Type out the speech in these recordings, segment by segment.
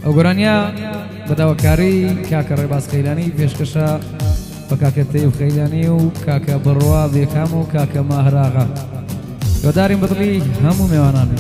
ئەو گۆرانیا بەداوەکاری کاکە ڕێباز خەیلانی پێشکەشە بە کاکە تەیب خەیلانی و کاکە بڕوا بێکام و کاکە ماهراغا یۆدارین بەدڵی هەموو میوانان.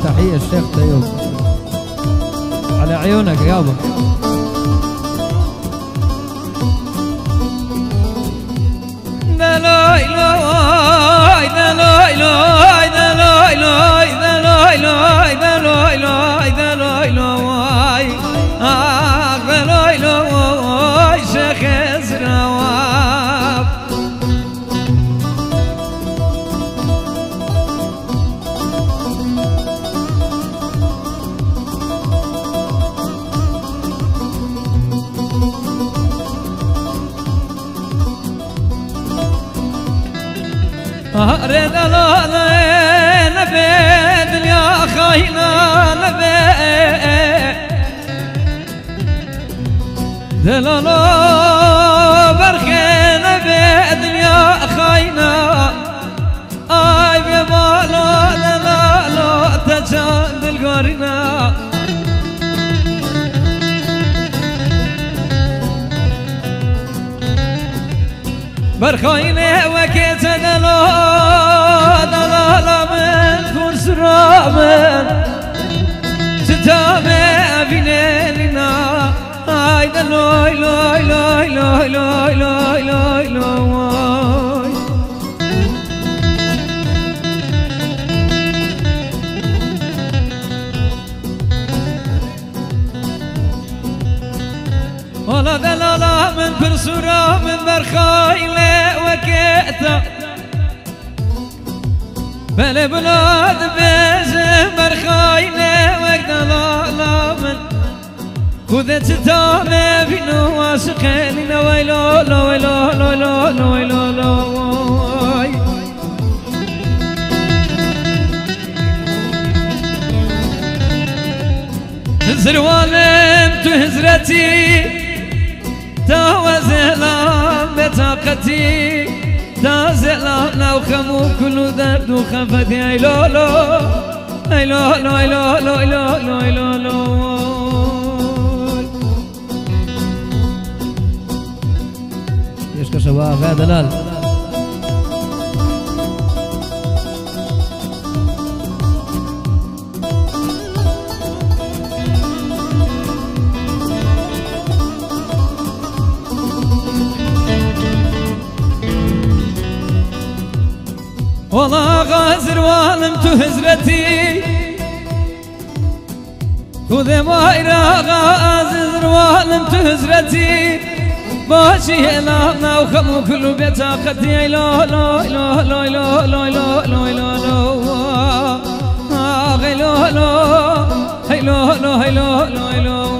تحية الشيخ تيوب على عيونك يابا. ريد الله نبيد يا خاينا نبيد دلالو برخي نبيد يا خاينا آي ببالو دلالو تجاد القوي زارنا برخاينه وكيت دلالا من كون سرامن ستامه بيننا هاي دلوي لوي لوي لوي لوي لوي لوي لوي ولا دلالا من برسورا من برخايله وكيتا بلا بلاد بزم برخايله وكدلالا من خذت تامه بينو واسقين ويلو لو ويلو لو لو لو ويلو لو زروالم تهزرتي تاوزلام بطاقتي تازلام لو خمو كل درد وخفتي اي لو لو اي لو لو اي لو لو اي لو لو اي لو لو يشكى شباب يا دلال والله غازر والم تهزرتي خذ مايرا غازر والم تهزرتي باشي لا وخمو كل بطاقتي لا لا لا لا لا لا لا لا لا لا لا لا لا لا لا لا